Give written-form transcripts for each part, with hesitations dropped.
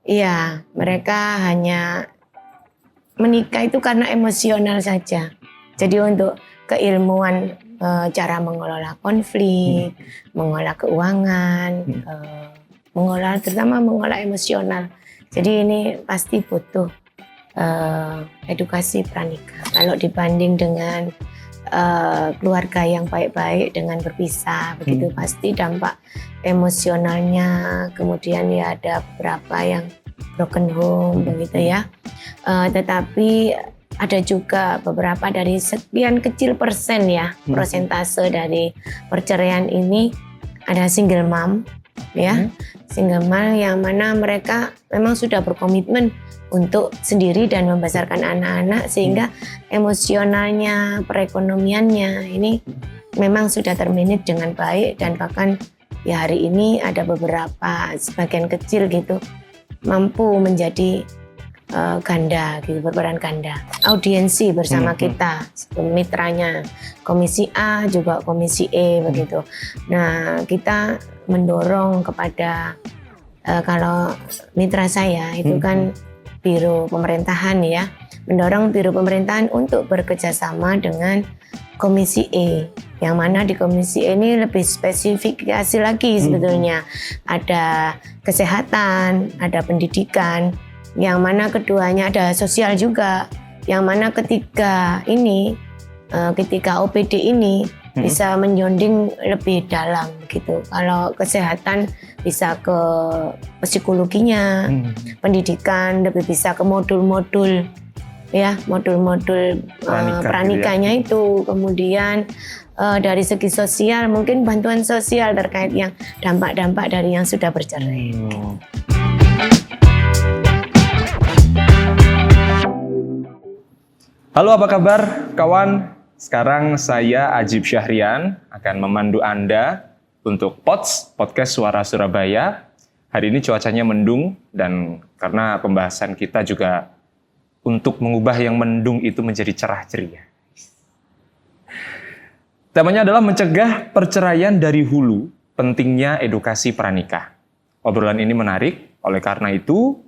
Iya, mereka hanya menikah itu karena emosional saja. Jadi untuk keilmuan cara mengelola konflik, mengelola keuangan, terutama mengelola emosional. Jadi ini pasti butuh edukasi pranikah. Kalau dibanding dengan keluarga yang baik-baik dengan berpisah, begitu pasti dampak emosionalnya. Kemudian ya ada beberapa yang broken home, begitu ya. Tetapi ada juga beberapa dari sekian kecil persen ya, persentase dari perceraian ini ada single mom, ya, single mom yang mana mereka memang sudah berkomitmen untuk sendiri dan membesarkan anak-anak sehingga emosionalnya, perekonomiannya ini memang sudah termanage dengan baik dan bahkan ya hari ini ada beberapa sebagian kecil gitu mampu menjadi ganda gitu, berperan ganda. Audiensi bersama kita, mitranya Komisi A juga Komisi E begitu. Nah, kita mendorong kepada kalau mitra saya itu kan Biro Pemerintahan ya, mendorong Biro Pemerintahan untuk bekerjasama dengan Komisi E, yang mana di Komisi E ini lebih spesifikasi lagi sebetulnya. Ada kesehatan, ada pendidikan, yang mana keduanya ada sosial juga, yang mana ketika OPD ini bisa menjonding lebih dalam gitu. Kalau kesehatan bisa ke psikologinya, pendidikan lebih bisa ke modul-modul ya, modul-modul pranikahnya itu. Kemudian dari segi sosial mungkin bantuan sosial terkait yang dampak-dampak dari yang sudah bercerai. Halo, apa kabar kawan? Sekarang saya Ajib Syahrian akan memandu Anda untuk podcast Suara Surabaya. Hari ini cuacanya mendung dan karena pembahasan kita juga untuk mengubah yang mendung itu menjadi cerah ceria. Temanya adalah mencegah perceraian dari hulu, pentingnya edukasi pranikah. Obrolan ini menarik, oleh karena itu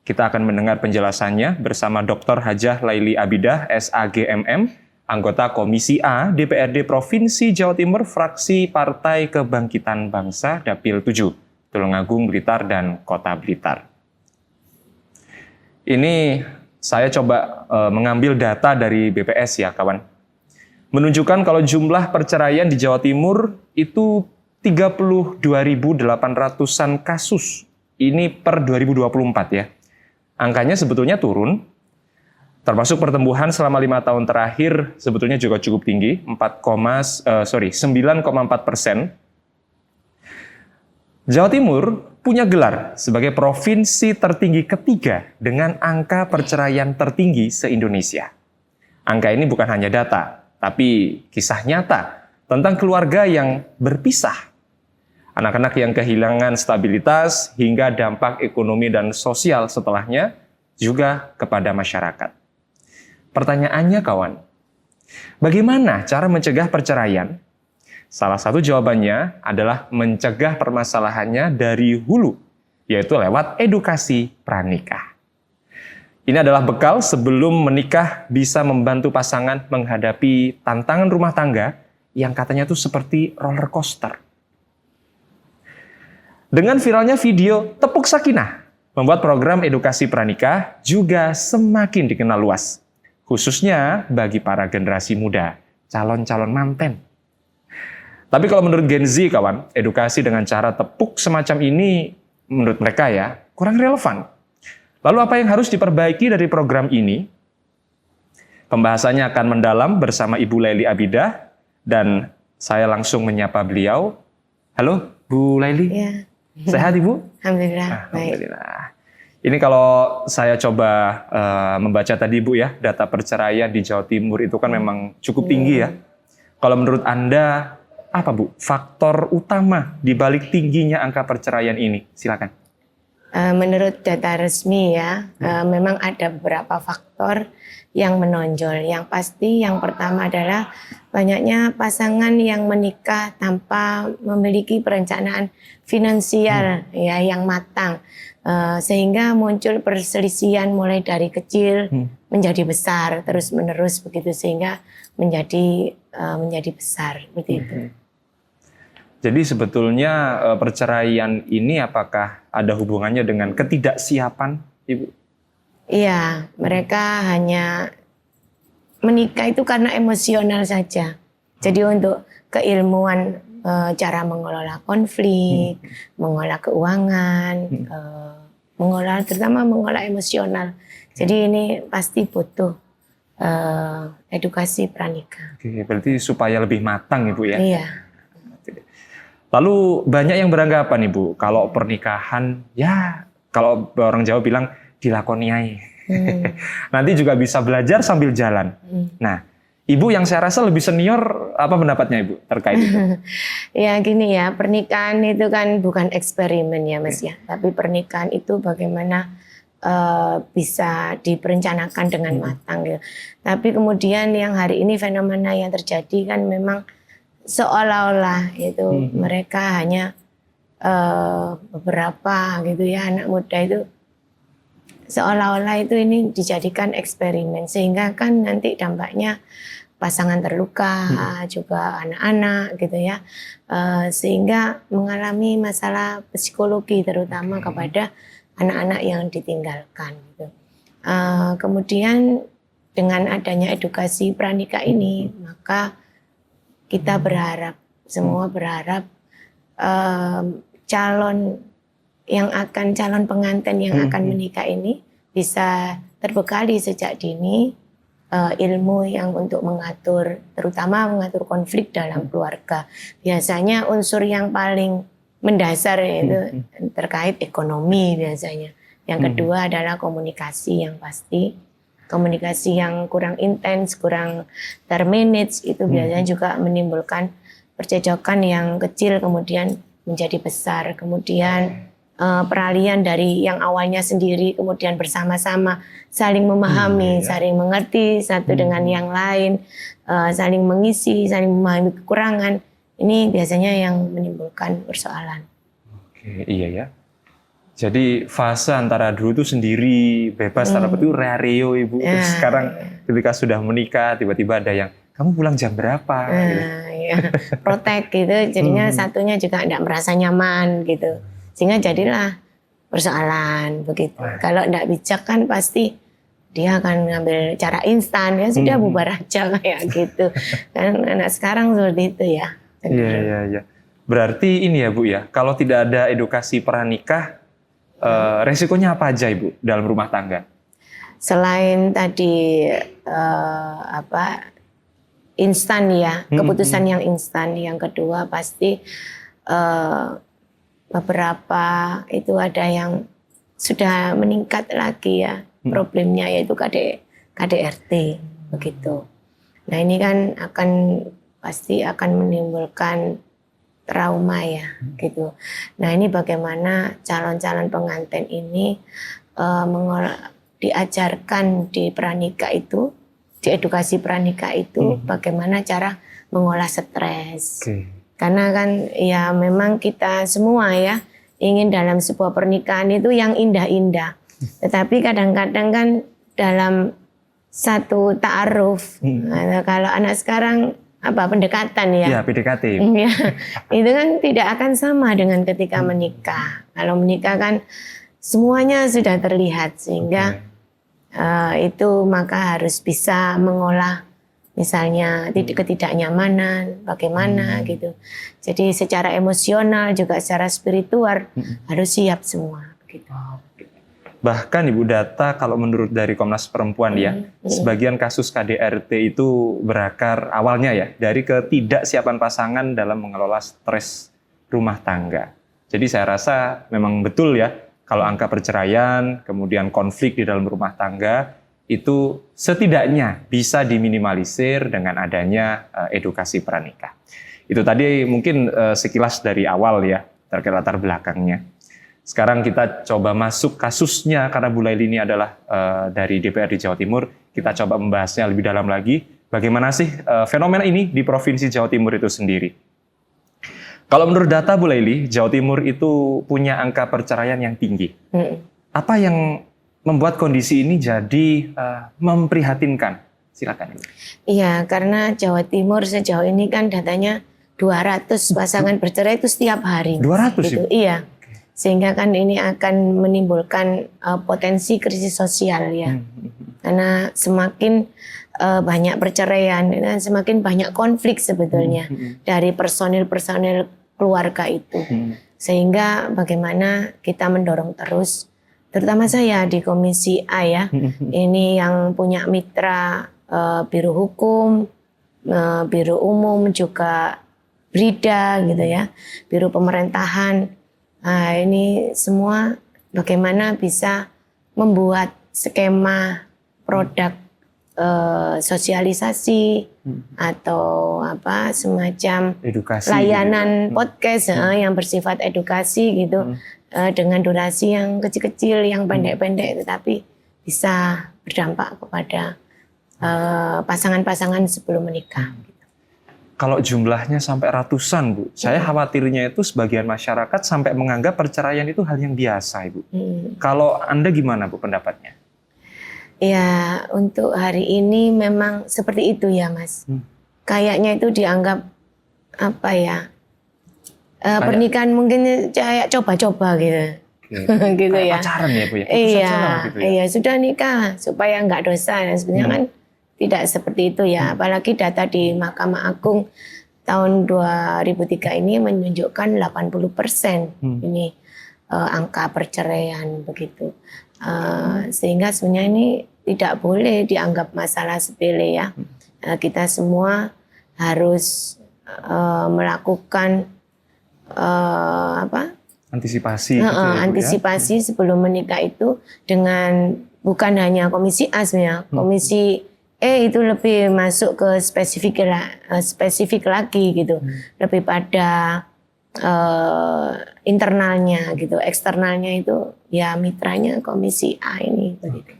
kita akan mendengar penjelasannya bersama Dr. Hajah Laili Abidah, SAGMM, anggota Komisi A DPRD Provinsi Jawa Timur, fraksi Partai Kebangkitan Bangsa, Dapil 7, Tulungagung, Blitar, dan Kota Blitar. Ini saya coba mengambil data dari BPS ya kawan. Menunjukkan kalau jumlah perceraian di Jawa Timur itu 32.800-an kasus. Ini per 2024 ya. Angkanya sebetulnya turun, termasuk pertumbuhan selama 5 tahun terakhir sebetulnya juga cukup tinggi, 9,4%. Jawa Timur punya gelar sebagai provinsi tertinggi ketiga dengan angka perceraian tertinggi se-Indonesia. Angka ini bukan hanya data, tapi kisah nyata tentang keluarga yang berpisah, anak-anak yang kehilangan stabilitas, hingga dampak ekonomi dan sosial setelahnya juga kepada masyarakat. Pertanyaannya kawan, bagaimana cara mencegah perceraian? Salah satu jawabannya adalah mencegah permasalahannya dari hulu, yaitu lewat edukasi pranikah. Ini adalah bekal sebelum menikah bisa membantu pasangan menghadapi tantangan rumah tangga yang katanya tuh seperti roller coaster. Dengan viralnya video Tepuk Sakinah, membuat program edukasi pranikah juga semakin dikenal luas, khususnya bagi para generasi muda, calon-calon manten. Tapi kalau menurut Gen Z kawan, edukasi dengan cara tepuk semacam ini menurut mereka ya kurang relevan. Lalu apa yang harus diperbaiki dari program ini? Pembahasannya akan mendalam bersama Ibu Laili Abidah dan saya langsung menyapa beliau. Halo Bu Laili. Ya. Sehat Ibu? Alhamdulillah. Alhamdulillah. Ini kalau saya coba membaca tadi Bu ya, data perceraian di Jawa Timur itu kan memang cukup tinggi ya. Kalau menurut Anda, apa Bu faktor utama di balik tingginya angka perceraian ini? Silakan. Menurut data resmi ya, memang ada beberapa faktor yang menonjol. Yang pasti yang pertama adalah banyaknya pasangan yang menikah tanpa memiliki perencanaan finansial ya yang matang. Sehingga muncul perselisihan mulai dari kecil menjadi besar terus menerus begitu sehingga menjadi besar seperti itu. Jadi sebetulnya perceraian ini apakah ada hubungannya dengan ketidaksiapan, Ibu? Iya, mereka hanya menikah itu karena emosional saja. Jadi untuk keilmuan cara mengelola konflik, mengelola keuangan, terutama mengelola emosional. Jadi ini pasti butuh edukasi pranikah. Oke, berarti supaya lebih matang, Ibu ya? Iya. Lalu banyak yang beranggapan Ibu, kalau pernikahan, ya kalau orang Jawa bilang dilakoni ae. Nanti juga bisa belajar sambil jalan. Nah, Ibu yang saya rasa lebih senior, apa pendapatnya Ibu terkait itu? Ya gini ya, pernikahan itu kan bukan eksperimen ya Mas ya. Tapi pernikahan itu bagaimana bisa diperencanakan dengan matang gitu. Tapi kemudian yang hari ini fenomena yang terjadi kan memang seolah-olah itu mereka hanya beberapa gitu ya anak muda itu seolah-olah itu ini dijadikan eksperimen sehingga kan nanti dampaknya pasangan terluka juga anak-anak gitu ya sehingga mengalami masalah psikologi terutama kepada anak-anak yang ditinggalkan gitu. Kemudian dengan adanya edukasi pranikah ini maka kita berharap, semua berharap calon pengantin yang akan menikah ini bisa terbekali sejak dini ilmu yang untuk mengatur, terutama mengatur konflik dalam keluarga. Biasanya unsur yang paling mendasar itu terkait ekonomi biasanya. Yang kedua adalah komunikasi yang pasti. Komunikasi yang kurang intens, kurang termanage itu biasanya juga menimbulkan percecokan yang kecil kemudian menjadi besar. Kemudian peralihan dari yang awalnya sendiri kemudian bersama-sama saling memahami, saling mengerti satu dengan yang lain, saling mengisi, saling memahami kekurangan. Ini biasanya yang menimbulkan persoalan. Oke, iya ya. Jadi fase antara dulu itu sendiri bebas tanpa itu rareo Ibu. Terus sekarang ketika sudah menikah tiba-tiba ada yang kamu pulang jam berapa? Gitu. Ya, protek gitu. Jadinya satunya juga tidak merasa nyaman gitu. Sehingga jadilah persoalan begitu. Kalau tidak bijak kan pasti dia akan ngambil cara instan ya sudah bubar aja kayak gitu. Kan anak sekarang seperti itu ya. Iya. Berarti ini ya Bu ya. Kalau tidak ada edukasi pranikah resikonya apa aja Ibu dalam rumah tangga? Selain tadi instan ya, keputusan yang instan. Yang kedua pasti beberapa itu ada yang sudah meningkat lagi ya problemnya yaitu KDRT begitu. Nah ini kan pasti akan menimbulkan trauma ya gitu. Nah ini bagaimana calon-calon pengantin ini diajarkan di pranikah itu, di edukasi pranikah itu bagaimana cara mengolah stres. Karena kan ya memang kita semua ya ingin dalam sebuah pernikahan itu yang indah-indah. Tetapi kadang-kadang kan dalam satu ta'aruf, kalau anak sekarang pendekatan ya. Iya, PDKT. Ya, itu kan tidak akan sama dengan ketika menikah. Kalau menikah kan semuanya sudah terlihat sehingga itu maka harus bisa mengolah misalnya ketidaknyamanan bagaimana gitu. Jadi secara emosional juga secara spiritual harus siap semua gitu. Bahkan Ibu data kalau menurut dari Komnas Perempuan ya, sebagian kasus KDRT itu berakar awalnya ya dari ketidaksiapan pasangan dalam mengelola stres rumah tangga. Jadi saya rasa memang betul ya kalau angka perceraian, kemudian konflik di dalam rumah tangga itu setidaknya bisa diminimalisir dengan adanya edukasi pranikah. Itu tadi mungkin sekilas dari awal ya terkait latar belakangnya. Sekarang kita coba masuk kasusnya, karena Bu Laili ini adalah dari DPRD Jawa Timur. Kita coba membahasnya lebih dalam lagi. Bagaimana sih fenomena ini di Provinsi Jawa Timur itu sendiri? Kalau menurut data Bu Laili, Jawa Timur itu punya angka perceraian yang tinggi. Apa yang membuat kondisi ini jadi memprihatinkan? Silakan. Iya, karena Jawa Timur sejauh ini kan datanya 200 pasangan bercerai itu setiap hari. 200 gitu. ya? Iya. Sehingga kan ini akan menimbulkan potensi krisis sosial ya. Karena semakin banyak perceraian, dan semakin banyak konflik sebetulnya dari personil-personil keluarga itu. Sehingga bagaimana kita mendorong terus, terutama saya di Komisi A ya, ini yang punya mitra Biro Hukum, Biro Umum, juga Brida gitu ya, Biro Pemerintahan. Nah, ini semua bagaimana bisa membuat skema produk sosialisasi atau apa semacam edukasi, layanan gitu. podcast yang bersifat edukasi gitu, dengan durasi yang kecil-kecil, yang pendek-pendek, tetapi bisa berdampak kepada pasangan-pasangan sebelum menikah. Kalau jumlahnya sampai ratusan, Bu, saya khawatirnya itu sebagian masyarakat sampai menganggap perceraian itu hal yang biasa, Ibu. Kalau Anda gimana, Bu, pendapatnya? Ya, untuk hari ini memang seperti itu ya, Mas. Kayaknya itu dianggap apa ya? Pernikahan mungkin kayak coba-coba gitu. Gitu kayak ya. Pacaran ya, Bu ya. Gitu ya. Iya, sudah nikah supaya nggak dosa. Dan sebenarnya kan tidak seperti itu ya. Apalagi data di Mahkamah Agung tahun 2003 ini menunjukkan 80% ini angka perceraian begitu. Sehingga sebenarnya ini tidak boleh dianggap masalah sepele ya. Kita semua harus melakukan antisipasi. Gitu ya, Bu, antisipasi sebelum menikah itu dengan bukan hanya Komisi A sebenarnya, Komisi E itu lebih masuk ke spesifik lagi gitu, lebih pada internalnya gitu, eksternalnya itu ya mitranya Komisi A ini. Begitu.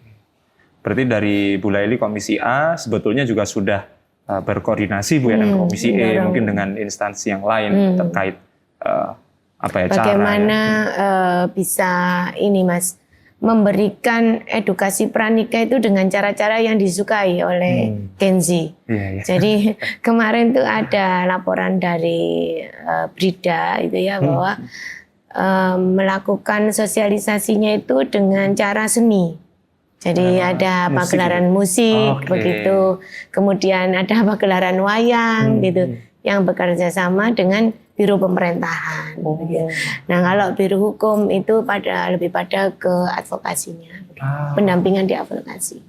Berarti dari Bu Laili Komisi A sebetulnya juga sudah berkoordinasi, Bu, ya, dengan Komisi E, mungkin dengan instansi yang lain terkait bagaimana bisa ini, Mas, memberikan edukasi pranikah itu dengan cara-cara yang disukai oleh Gen Z. Jadi kemarin tuh ada laporan dari Brida itu ya, bahwa melakukan sosialisasinya itu dengan cara seni. Jadi ada pagelaran musik begitu, kemudian ada pagelaran wayang gitu, yang bekerja sama dengan Biro Pemerintahan. Nah, kalau Biro Hukum itu lebih pada ke advokasinya, pendampingan di advokasi.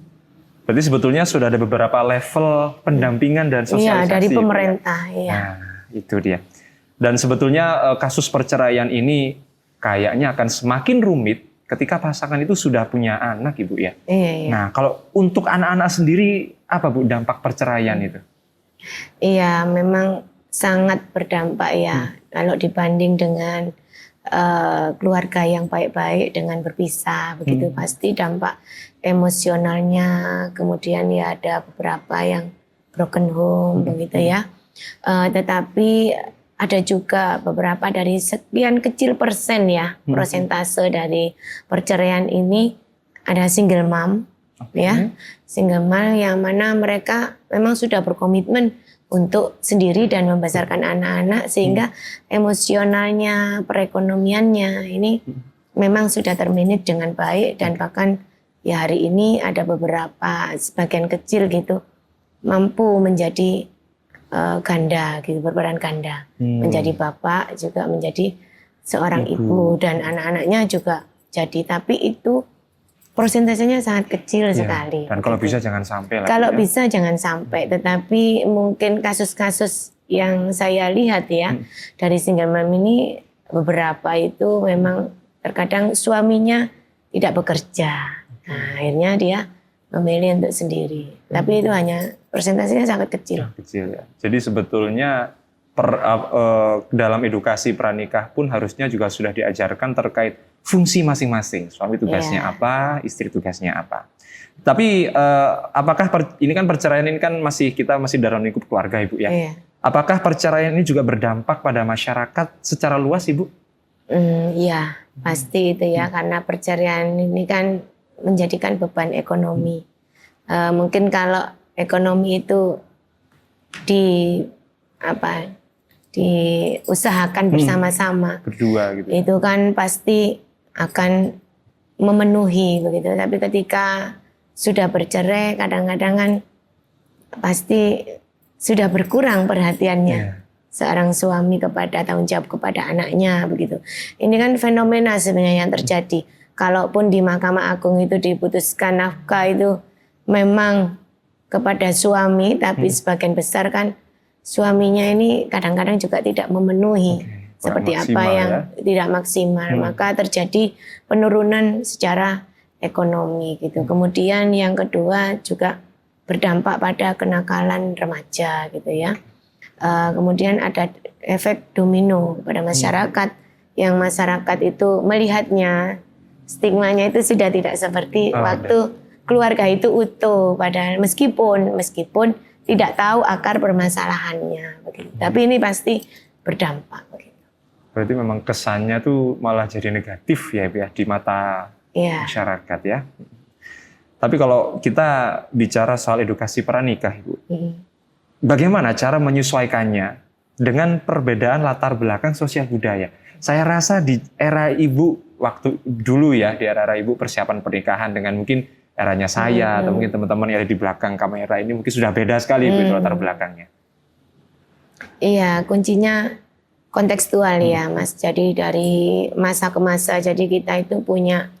Berarti sebetulnya sudah ada beberapa level pendampingan dan sosialisasi. Iya, dari pemerintah. Ya. Nah, itu dia. Dan sebetulnya kasus perceraian ini kayaknya akan semakin rumit ketika pasangan itu sudah punya anak, Ibu ya. Iya. Nah, kalau untuk anak-anak sendiri apa, Bu, dampak perceraian itu? Iya, memang sangat berdampak ya. Kalau dibanding dengan keluarga yang baik-baik dengan berpisah begitu, pasti dampak emosionalnya, kemudian ya ada beberapa yang broken home begitu ya. Tetapi ada juga beberapa dari sekian kecil persen ya, persentase dari perceraian ini ada single mom ya. Single mom yang mana mereka memang sudah berkomitmen untuk sendiri dan membesarkan anak-anak, sehingga emosionalnya, perekonomiannya ini memang sudah termanage dengan baik, dan bahkan ya hari ini ada beberapa sebagian kecil gitu mampu menjadi ganda gitu, berperan ganda, menjadi bapak juga menjadi seorang ibu dan anak-anaknya juga jadi, tapi itu persentasenya sangat kecil sekali. Dan kalau bisa jangan sampai. Kalau bisa jangan sampai, tetapi mungkin kasus-kasus yang saya lihat ya dari single mom ini, beberapa itu memang terkadang suaminya tidak bekerja. Nah, akhirnya dia memilih untuk sendiri. Tapi itu hanya persentasenya sangat kecil. Kecil ya. Jadi sebetulnya dalam edukasi pranikah pun harusnya juga sudah diajarkan terkait fungsi masing-masing. Suami tugasnya apa, istri tugasnya apa. Tapi apakah ini kan perceraian ini kan kita masih dalam lingkup keluarga, Ibu ya. Apakah perceraian ini juga berdampak pada masyarakat secara luas, Ibu? Iya, pasti itu ya, karena perceraian ini kan menjadikan beban ekonomi. Mungkin kalau ekonomi itu diusahakan bersama-sama, berdua gitu. Itu kan pasti akan memenuhi begitu. Tapi ketika sudah bercerai, kadang-kadang kan pasti sudah berkurang perhatiannya seorang suami kepada tanggung jawab kepada anaknya begitu. Ini kan fenomena sebenarnya yang terjadi. Kalaupun di Mahkamah Agung itu diputuskan nafkah itu memang kepada suami, tapi sebagian besar kan suaminya ini kadang-kadang juga tidak memenuhi seperti apa yang tidak maksimal. Maka terjadi penurunan secara ekonomi gitu. Kemudian yang kedua juga berdampak pada kenakalan remaja gitu ya. Kemudian ada efek domino pada masyarakat, yang masyarakat itu melihatnya, stigmanya itu sudah tidak seperti waktu keluarga itu utuh, padahal meskipun tidak tahu akar permasalahannya begitu. Tapi ini pasti berdampak begitu. Berarti memang kesannya tuh malah jadi negatif ya di mata masyarakat ya. Tapi kalau kita bicara soal edukasi pranikah, Ibu, bagaimana cara menyesuaikannya dengan perbedaan latar belakang sosial budaya? Saya rasa di era Ibu waktu dulu ya, di era Ibu persiapan pernikahan dengan mungkin eranya saya atau mungkin teman-teman yang ada di belakang kamera ini mungkin sudah beda sekali Ibu latar belakangnya. Iya, kuncinya kontekstual ya, Mas. Jadi dari masa ke masa, jadi kita itu punya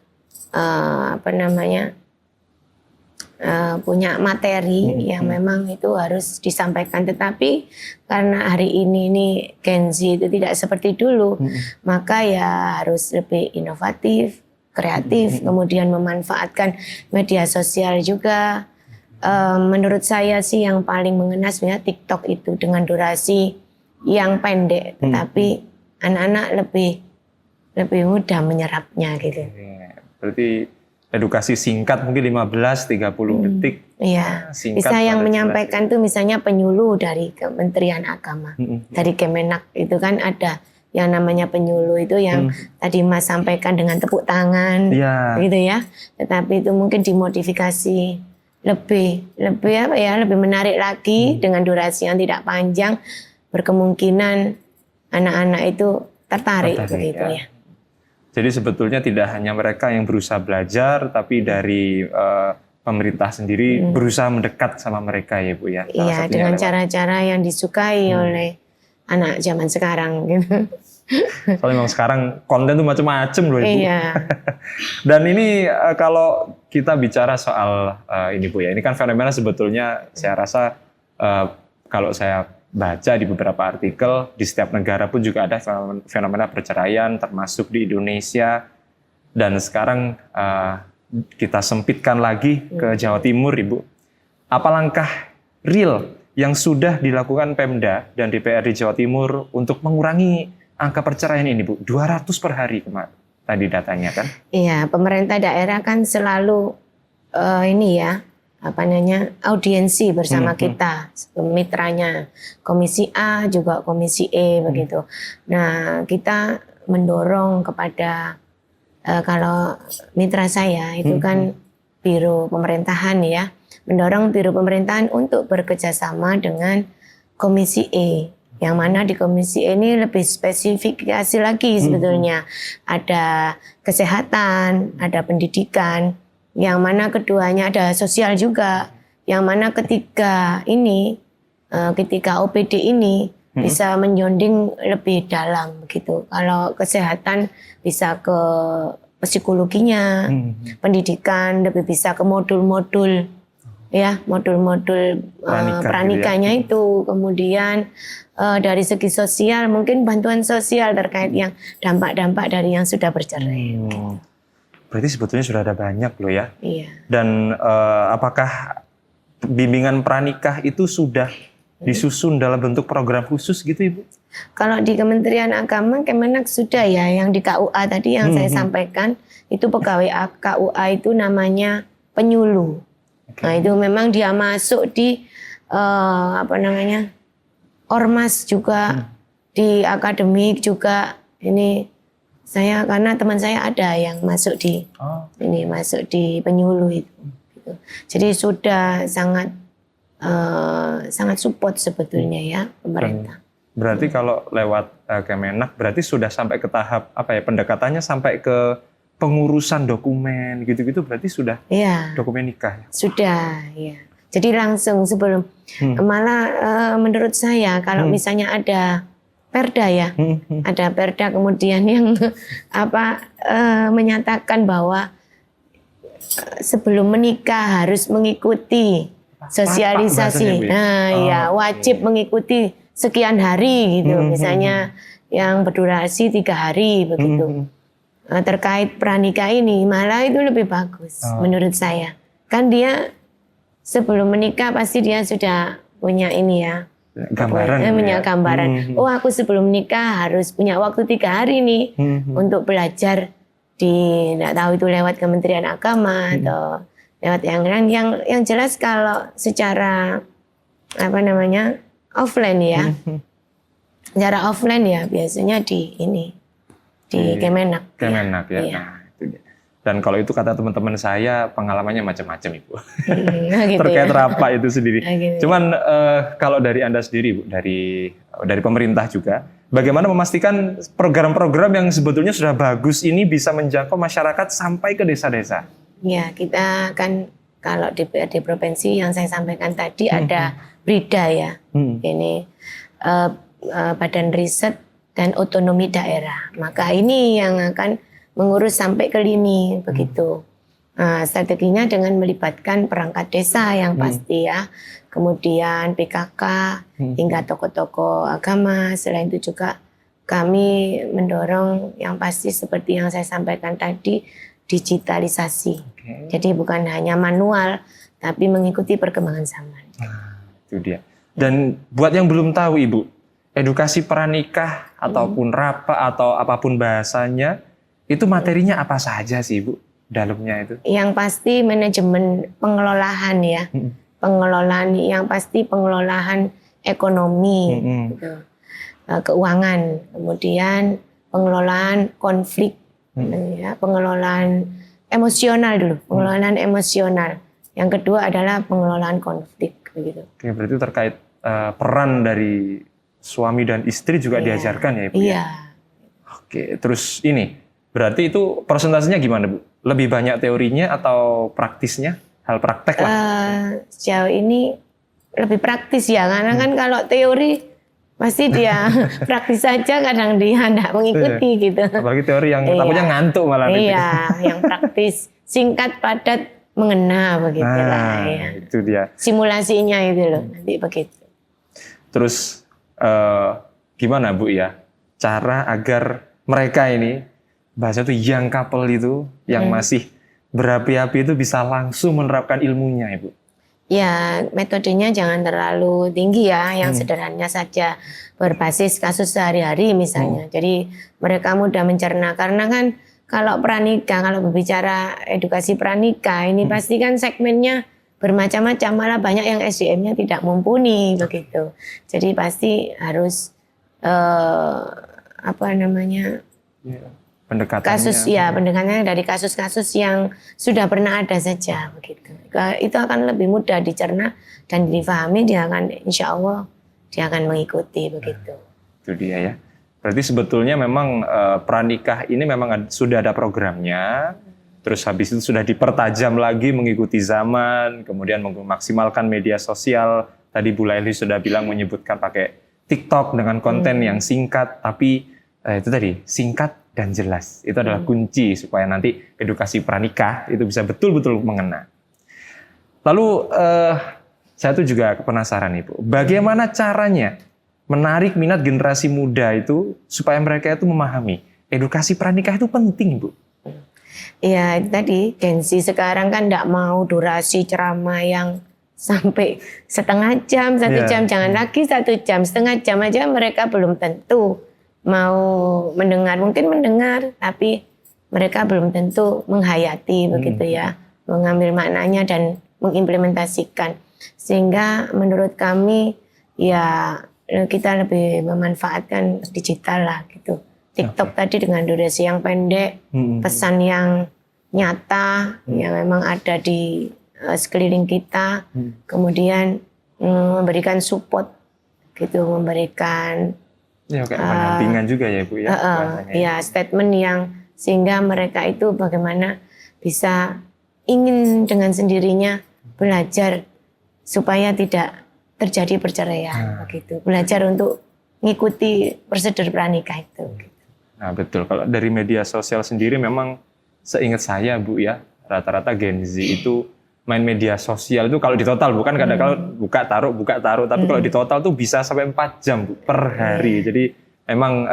punya materi yang memang itu harus disampaikan. Tetapi karena hari ini Gen Z itu tidak seperti dulu, maka ya harus lebih inovatif, kreatif, kemudian memanfaatkan media sosial juga. Menurut saya sih yang paling mengena sebenarnya TikTok itu dengan durasi yang pendek, tetapi anak-anak lebih mudah menyerapnya gitu. Berarti edukasi singkat mungkin 15-30 detik. Iya. Bisa yang menyampaikan itu misalnya penyuluh dari Kementerian Agama, dari Kemenak itu kan ada yang namanya penyuluh itu yang tadi Mas sampaikan dengan tepuk tangan, gitu ya. Tetapi itu mungkin dimodifikasi lebih menarik lagi dengan durasi yang tidak panjang, berkemungkinan anak-anak itu tertarik begitu ya. Jadi sebetulnya tidak hanya mereka yang berusaha belajar, tapi dari pemerintah sendiri berusaha mendekat sama mereka ya Bu ya. Iya, dengan cara-cara yang disukai oleh anak zaman sekarang gitu. Soalnya memang sekarang konten tuh macam-macam loh Ibu. Iya. Dan ini kalau kita bicara soal ini Bu ya, ini kan fenomena sebetulnya saya rasa kalau saya baca di beberapa artikel, di setiap negara pun juga ada fenomena perceraian, termasuk di Indonesia. Dan sekarang kita sempitkan lagi ke Jawa Timur, Ibu. Apa langkah real yang sudah dilakukan Pemda dan DPRD Jawa Timur untuk mengurangi angka perceraian ini, Bu? 200 per hari kemarin tadi datanya kan? Iya, pemerintah daerah kan selalu audiensi bersama kita, mitranya, Komisi A juga Komisi E begitu. Nah, kita mendorong kepada kalau mitra saya itu kan biro pemerintahan ya, mendorong biro pemerintahan untuk bekerjasama dengan Komisi E. Yang mana di Komisi E ini lebih spesifikasi lagi sebetulnya. Ada kesehatan, ada pendidikan, yang mana keduanya ada sosial juga, yang mana ketika OPD ini bisa menjonding lebih dalam begitu. Kalau kesehatan bisa ke psikologinya, pendidikan lebih bisa ke modul-modul ya, modul-modul pranikahnya gitu. Kemudian dari segi sosial mungkin bantuan sosial terkait yang dampak-dampak dari yang sudah bercerai. Berarti sebetulnya sudah ada banyak loh ya. Iya. Dan apakah bimbingan pranikah itu sudah disusun dalam bentuk program khusus gitu Ibu? Kalau di Kementerian Agama, Kemenak sudah ya, yang di KUA tadi yang saya sampaikan, itu pegawai KUA itu namanya penyuluh. Nah itu memang dia masuk di ormas juga, di akademik juga. Ini saya karena teman saya ada yang masuk di masuk di penyuluh itu. Gitu. Jadi sudah sangat support sebetulnya ya pemerintah. Berarti kalau lewat Kemenak berarti sudah sampai ke tahap pendekatannya sampai ke pengurusan dokumen gitu-gitu, berarti sudah dokumen nikah ya? Sudah ya. Jadi langsung sebelum malah menurut saya kalau misalnya ada perda ya, ada perda kemudian yang menyatakan bahwa sebelum menikah harus mengikuti sosialisasi. Wajib mengikuti sekian hari gitu. Misalnya yang berdurasi 3 hari begitu. Terkait pranikah ini malah itu lebih bagus menurut saya. Kan dia sebelum menikah pasti dia sudah punya ini ya. Gambaran. Oh aku sebelum nikah harus punya waktu 3 hari nih untuk belajar nggak tahu itu lewat Kementerian Agama atau lewat yang jelas kalau secara offline ya. Secara offline ya biasanya di Kemenak. Kemenak ya. Iya. Nah, itu dia. Dan kalau itu kata teman-teman saya pengalamannya macam-macam Ibu. Gitu terkait ya. rapat itu sendiri. Gitu. Cuman kalau dari Anda sendiri Bu, dari pemerintah juga, bagaimana memastikan program-program yang sebetulnya sudah bagus ini bisa menjangkau masyarakat sampai ke desa-desa? Ya, kita kan kalau DPRD provinsi yang saya sampaikan tadi ada BRIDA ya. Ini Badan Riset dan Otonomi Daerah. Maka ini yang akan mengurus sampai ke lini begitu. Strateginya dengan melibatkan perangkat desa yang pasti ya. Kemudian PKK hingga tokoh-tokoh agama. Selain itu juga kami mendorong yang pasti seperti yang saya sampaikan tadi, digitalisasi. Jadi bukan hanya manual tapi mengikuti perkembangan zaman. Itu dia. Dan buat yang belum tahu Ibu, edukasi pranikah ataupun rapa atau apapun bahasanya, itu materinya apa saja sih Ibu dalamnya itu? Yang pasti manajemen pengelolaan ya. Pengelolaan yang pasti pengelolaan ekonomi, gitu. Keuangan, kemudian pengelolaan konflik, ya, pengelolaan emosional dulu, pengelolaan emosional. Yang kedua adalah pengelolaan konflik, begitu. Oke, berarti terkait peran dari suami dan istri juga diajarkan ya Ibu? Iya. Oke, terus ini berarti itu persentasenya gimana Bu? Lebih banyak teorinya atau praktisnya? Hal praktek lah. Sejauh ini lebih praktis ya, karena kan kalau teori pasti dia praktis saja, kadang dia tidak mengikuti gitu. Apalagi teori yang takutnya ngantuk malah. Iya, yang praktis, singkat, padat, mengena begitu lah. Ya. Itu dia. Simulasinya itu loh, nanti begitu. Terus gimana Bu ya, cara agar mereka ini, bahasa itu young couple itu, yang masih berapi-api itu bisa langsung menerapkan ilmunya Ibu? Ya, metodenya jangan terlalu tinggi ya, yang sederhana saja, berbasis kasus sehari-hari misalnya. Jadi mereka mudah mencerna, karena kan kalau pranikah, kalau berbicara edukasi pranikah, ini pasti kan segmennya bermacam-macam, malah banyak yang SDM-nya tidak mumpuni begitu. Jadi pasti harus pendekatannya dari kasus-kasus yang sudah pernah ada saja begitu. Itu akan lebih mudah dicerna dan difahami, dia akan insya Allah dia akan mengikuti begitu. Itu dia ya. Berarti sebetulnya memang pranikah ini memang sudah ada programnya, terus habis itu sudah dipertajam lagi mengikuti zaman, kemudian memaksimalkan media sosial. Tadi Bu Laili sudah bilang menyebutkan pakai TikTok dengan konten yang singkat, tapi itu tadi singkat dan jelas. Itu adalah kunci supaya nanti edukasi pranikah itu bisa betul-betul mengena. Lalu saya tuh juga penasaran Ibu, bagaimana caranya menarik minat generasi muda itu supaya mereka itu memahami edukasi pranikah itu penting Bu? Ya tadi Gen Z sekarang kan tidak mau durasi ceramah yang sampai setengah jam, 1 jam, jangan lagi 1 jam, setengah jam aja mereka belum tentu mau mendengar, mungkin mendengar, tapi mereka belum tentu menghayati begitu ya, mengambil maknanya dan mengimplementasikan. Sehingga menurut kami ya kita lebih memanfaatkan digital lah gitu. TikTok tadi dengan durasi yang pendek, pesan yang nyata yang memang ada di sekeliling kita, kemudian memberikan support gitu, memberikan kayak pendampingan juga ya Bu ya. Ya statement yang sehingga mereka itu bagaimana bisa ingin dengan sendirinya belajar supaya tidak terjadi perceraian begitu. Belajar untuk mengikuti prosedur pranikah itu. Nah betul, kalau dari media sosial sendiri memang seingat saya Bu ya, rata-rata Gen Z itu main media sosial itu kalau di total bukan kadang-kadang buka taruh, tapi kalau di total tuh bisa sampai 4 jam Bu, per hari. Jadi memang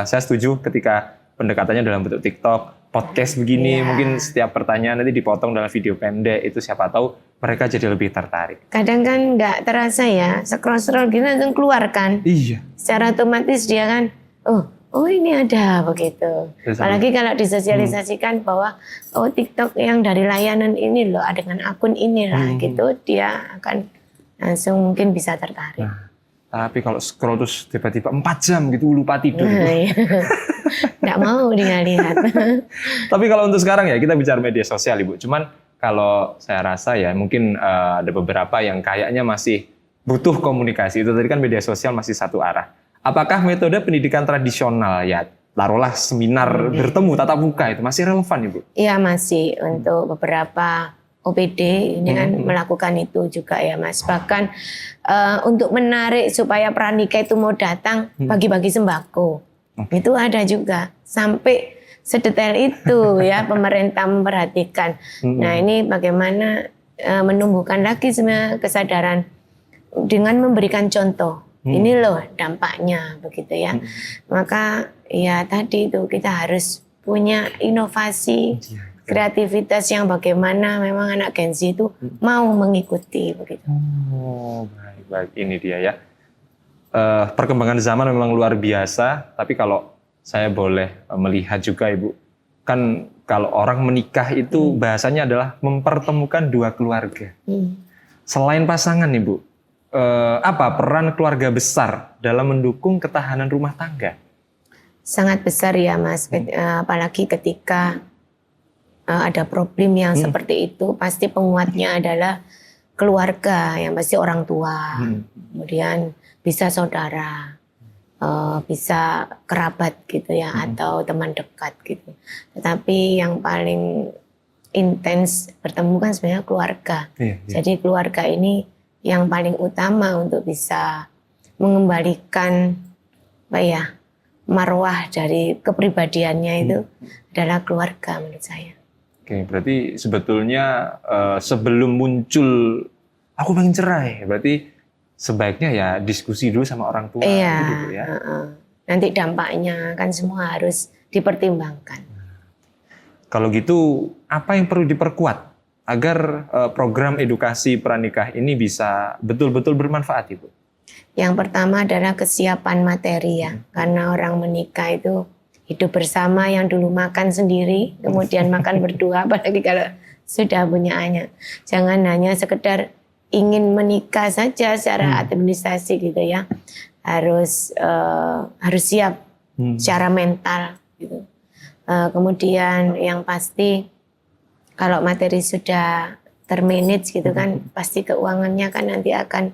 saya setuju ketika pendekatannya dalam bentuk TikTok, podcast begini, mungkin setiap pertanyaan nanti dipotong dalam video pendek, itu siapa tahu mereka jadi lebih tertarik. Kadang kan nggak terasa ya, scroll gitu langsung keluar kan. Iya. Secara otomatis dia kan, oh ini ada begitu. Apalagi kalau disosialisasikan bahwa TikTok yang dari layanan ini loh, dengan akun inilah gitu, dia akan langsung mungkin bisa tertarik. Nah, tapi kalau scroll terus tiba-tiba 4 jam gitu lupa tidur. Nggak mau dia lihat. Tapi kalau untuk sekarang ya kita bicara media sosial Ibu. Cuman kalau saya rasa ya mungkin ada beberapa yang kayaknya masih butuh komunikasi. Itu tadi kan media sosial masih satu arah. Apakah metode pendidikan tradisional ya taruhlah seminar bertemu tatap muka itu masih relevan Ibu? Iya masih, untuk beberapa OPD ini kan melakukan itu juga ya Mas. Bahkan untuk menarik supaya pranikah itu mau datang bagi-bagi sembako. Itu ada juga sampai sedetail itu ya pemerintah memperhatikan. Nah ini bagaimana menumbuhkan lagi sebenarnya kesadaran dengan memberikan contoh. Ini loh dampaknya begitu ya. Maka ya tadi itu kita harus punya inovasi, kreativitas yang bagaimana memang anak Gen Z itu mau mengikuti begitu. Oh baik, ini dia ya. Perkembangan zaman memang luar biasa, tapi kalau saya boleh melihat juga Ibu, kan kalau orang menikah itu bahasanya adalah mempertemukan dua keluarga. Selain pasangan Ibu, apa peran keluarga besar dalam mendukung ketahanan rumah tangga? Sangat besar ya Mas, apalagi ketika ada problem yang seperti itu, pasti penguatnya adalah keluarga, yang pasti orang tua, kemudian bisa saudara, bisa kerabat gitu ya, atau teman dekat gitu. Tetapi yang paling intens bertemu kan sebenarnya keluarga. Jadi keluarga ini yang paling utama untuk bisa mengembalikan marwah dari kepribadiannya itu adalah keluarga menurut saya. Oke, berarti sebetulnya sebelum muncul aku pengen cerai, berarti sebaiknya ya diskusi dulu sama orang tua. Gitu ya. Nanti dampaknya kan semua harus dipertimbangkan. Kalau gitu, apa yang perlu diperkuat agar program edukasi pranikah ini bisa betul-betul bermanfaat, Ibu? Yang pertama adalah kesiapan materi ya, karena orang menikah itu hidup bersama, yang dulu makan sendiri, kemudian makan berdua, apalagi kalau sudah punya anak. Jangan hanya sekedar ingin menikah saja secara administrasi gitu ya, harus siap secara mental gitu. Kemudian yang pasti kalau materi sudah termanage gitu kan, pasti keuangannya kan nanti akan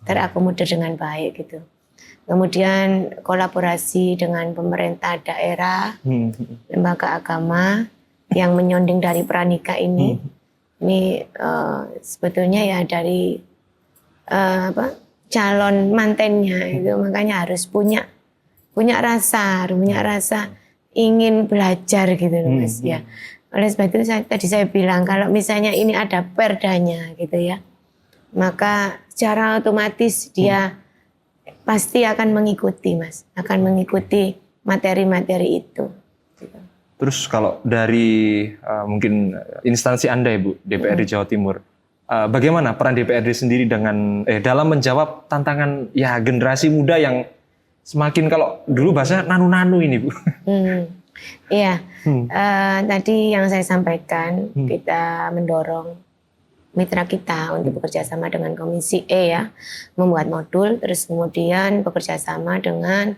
terakomodir dengan baik gitu. Kemudian kolaborasi dengan pemerintah daerah, lembaga agama yang menyonding dari pranikah ini. Ini sebetulnya ya dari calon mantennya itu, makanya harus punya rasa ingin belajar gitu loh Mas ya. Oleh sebab itu tadi saya bilang kalau misalnya ini ada perdanya gitu ya, maka secara otomatis dia pasti akan mengikuti Mas, akan mengikuti materi-materi itu. Gitu. Terus kalau dari mungkin instansi Anda Ibu, DPRD Jawa Timur, bagaimana peran DPRD sendiri dalam menjawab tantangan ya generasi muda yang semakin, kalau dulu bahasa nanu-nanu ini, Bu? Iya, tadi yang saya sampaikan, kita mendorong mitra kita untuk bekerja sama dengan Komisi E ya, membuat modul, terus kemudian bekerja sama dengan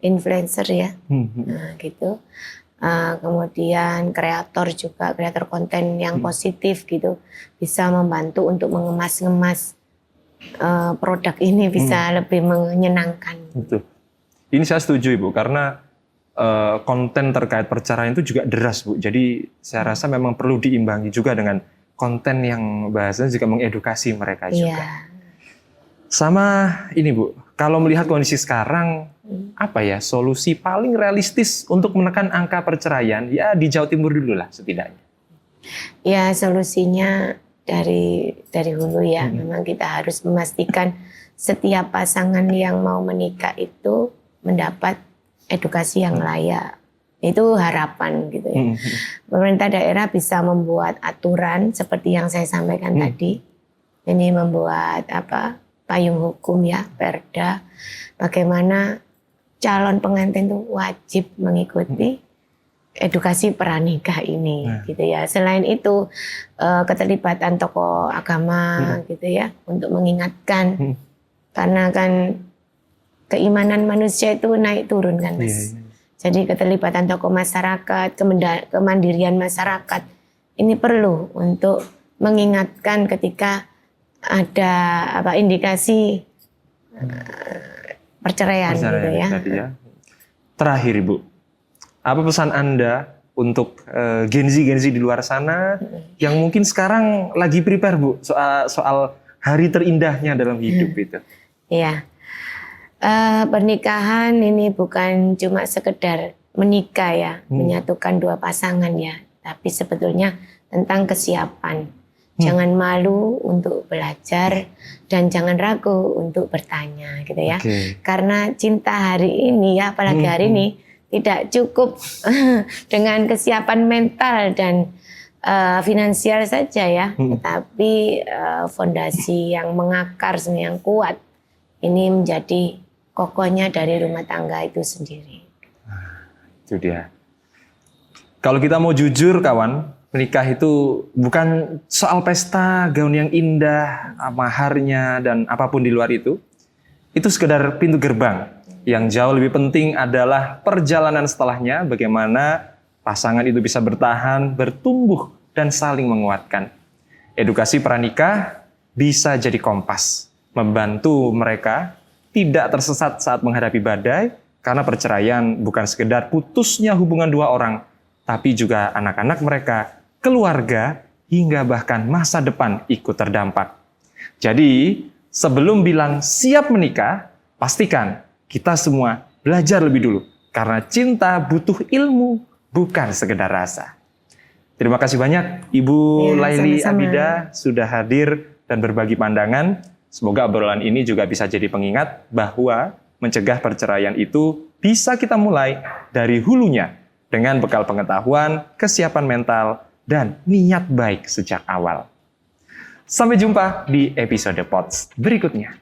influencer ya, nah, gitu. Kemudian kreator juga, kreator konten yang positif gitu, bisa membantu untuk mengemas-ngemas produk ini bisa lebih menyenangkan. Betul. Ini saya setuju Ibu, karena konten terkait perceraian itu juga deras Bu. Jadi saya rasa memang perlu diimbangi juga dengan konten yang bahasanya juga mengedukasi mereka juga. Sama ini Bu, kalau melihat kondisi sekarang, apa ya solusi paling realistis untuk menekan angka perceraian ya di Jawa Timur dulu lah setidaknya? Ya solusinya dari hulu ya, memang kita harus memastikan setiap pasangan yang mau menikah itu mendapat edukasi yang layak. Itu harapan gitu ya. Pemerintah daerah bisa membuat aturan seperti yang saya sampaikan tadi. Ini membuat payung hukum ya, perda. Bagaimana calon pengantin itu wajib mengikuti edukasi pranikah ini gitu ya. Selain itu keterlibatan tokoh agama gitu ya untuk mengingatkan, karena kan keimanan manusia itu naik turun kan Mas. Jadi keterlibatan tokoh masyarakat, kemandirian masyarakat ini perlu untuk mengingatkan ketika ada indikasi perceraian gitu ya. Terakhir Ibu, apa pesan Anda untuk Gen Z di luar sana yang mungkin sekarang lagi prepare Bu soal hari terindahnya dalam hidup itu? Iya. Pernikahan ini bukan cuma sekedar menikah ya, menyatukan dua pasangan ya, tapi sebetulnya tentang kesiapan. Jangan malu untuk belajar dan jangan ragu untuk bertanya gitu ya. Karena cinta hari ini ya, apalagi hari ini tidak cukup dengan kesiapan mental dan finansial saja ya, tetapi fondasi yang mengakar, yang kuat ini menjadi kokohnya dari rumah tangga itu sendiri. Itu dia. Kalau kita mau jujur kawan, menikah itu bukan soal pesta, gaun yang indah, maharnya dan apapun di luar itu. Itu sekedar pintu gerbang. Yang jauh lebih penting adalah perjalanan setelahnya, bagaimana pasangan itu bisa bertahan, bertumbuh dan saling menguatkan. Edukasi pranikah bisa jadi kompas, membantu mereka tidak tersesat saat menghadapi badai, karena perceraian bukan sekedar putusnya hubungan dua orang, tapi juga anak-anak mereka, keluarga, hingga bahkan masa depan ikut terdampak. Jadi, sebelum bilang siap menikah, pastikan kita semua belajar lebih dulu, karena cinta butuh ilmu, bukan sekedar rasa. Terima kasih banyak Ibu Laili Abida sudah hadir dan berbagi pandangan. Semoga obrolan ini juga bisa jadi pengingat bahwa mencegah perceraian itu bisa kita mulai dari hulunya dengan bekal pengetahuan, kesiapan mental, dan niat baik sejak awal. Sampai jumpa di episode POTS berikutnya.